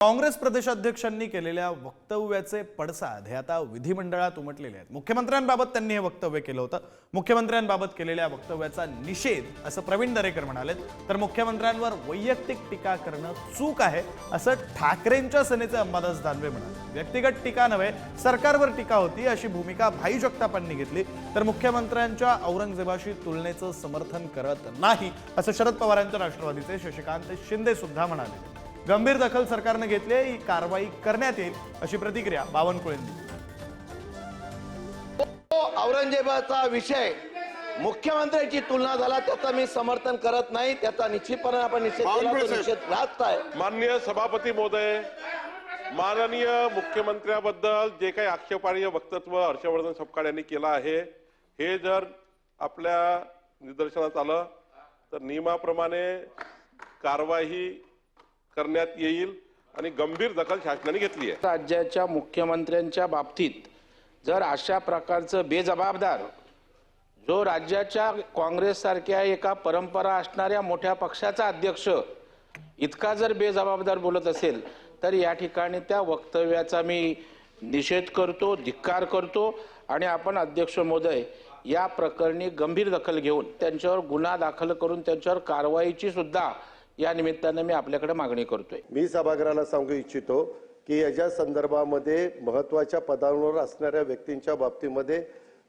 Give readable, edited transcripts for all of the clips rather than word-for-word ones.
काँग्रेस प्रदेशाध्यक्षांनी केलेल्या वक्तव्याचे पडसाद हे आता विधिमंडळात उमटलेले आहेत। मुख्यमंत्र्यांबाबत त्यांनी हे वक्तव्य केलं होतं। मुख्यमंत्र्यांबाबत केलेल्या वक्तव्याचा निषेध असं प्रवीण दरेकर म्हणाले, तर मुख्यमंत्र्यांवर वैयक्तिक टीका करणं चूक आहे असं ठाकरेंच्या सेनेचे अंबादास दानवे म्हणाले। व्यक्तिगत टीका नव्हे, सरकारवर टीका होती अशी भूमिका भाई जगतापांनी घेतली, तर मुख्यमंत्र्यांच्या औरंगजेबाशी तुलनेचं समर्थन करत नाही असं शरद पवारांच्या राष्ट्रवादीचे शशिकांत शिंदे सुद्धा म्हणाले। गंभीर दखल सरकारने घेतली, ही कारवाई करण्यात येईल अशी प्रतिक्रिया बावनकुळेंनी दिली। औरंगजेबाचा विषय मुख्यमंत्र्यांची तुलना झाला, त्याचा मी समर्थन करत नाही, त्याचा निश्चितपणे आपण निषेध केला, तो निषेध रास्त आहे। माननीय सभापती महोदय, माननीय मुख्यमंत्र्याबद्दल जे काही आक्षेपार्ह वक्तव्य हर्षवर्धन सपकाळ यांनी केलं आहे, हे जर आपल्या निदर्शनास आलं तर नियमाप्रमाणे कारवाई करण्यात येईल आणि गंभीर दखल शासनाने घेतली आहे। राज्याच्या मुख्यमंत्र्यांच्या बाबतीत जर अशा प्रकारचं बेजबाबदार, जो राज्याच्या काँग्रेस सारख्या एका परंपरा असणाऱ्या मोठ्या पक्षाचा अध्यक्ष इतका जर बेजबाबदार बोलत असेल, तर या ठिकाणी त्या वक्तव्याचा मी निषेध करतो, धिक्कार करतो आणि आपण अध्यक्ष महोदय या प्रकरणी गंभीर दखल घेऊन त्यांच्यावर गुन्हा दाखल करून त्यांच्यावर कारवाईची सुद्धा या निमित्ताने मी आपल्याकडे मागणी करतोय। मी सभागृहाला सांगू इच्छितो की याच्या संदर्भामध्ये महत्त्वाच्या पदांवर असणाऱ्या व्यक्तींच्या बाबतीमध्ये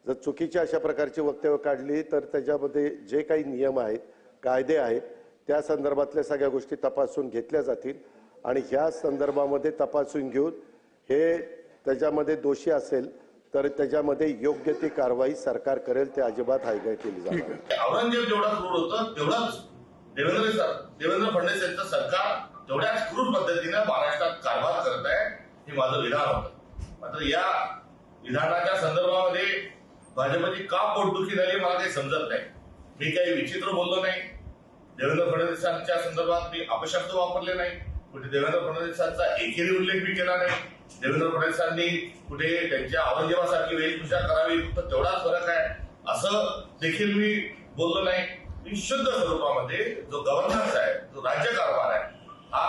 जर चुकीची अशा प्रकारची वक्तव्य काढली तर त्याच्यामध्ये जे काही नियम आहेत, कायदे आहेत, त्या संदर्भातल्या सगळ्या गोष्टी तपासून घेतल्या जातील आणि ह्या संदर्भामध्ये तपासून घेऊन हे त्याच्यामध्ये दोषी असेल तर त्याच्यामध्ये योग्य ती कारवाई सरकार करेल, ते अजिबात हायगाय केली जाणार नाही। औरंगजेब जेवढा क्रूर होतं तेवढाच देवेंद्र फडणवीस यांचं सरकार तेवढ्याच क्रूर पद्धतीने महाराष्ट्रात कारभार करत आहे, हे माझं विधान होतं। मात्र या विधानाच्या संदर्भामध्ये भाजपची का पोटदुखी झाली मला काही समजत नाही। मी काही विचित्र बोललो नाही, देवेंद्र फडणवीसांच्या संदर्भात मी अपशब्द वापरले नाही, कुठे देवेंद्र फडणवीसांचा एकेरी उल्लेख मी केला नाही। देवेंद्र फडणवीसांनी कुठे त्यांच्या औरंगजेबासारखी वेशभूषा करावी फक्त तेवढाच फरक आहे असं देखील मी बोललो नाही। शुद्ध स्वरूपामध्ये जो गव्हर्नन्स आहे, जो राज्यकारभार आहे, हा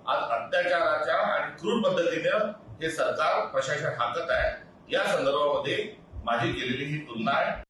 आज अत्याचाराच्या आणि क्रूर पद्धतीने हे सरकार प्रशासन हाकत आहे, या संदर्भामध्ये माझी केलेली ही तुलना आहे।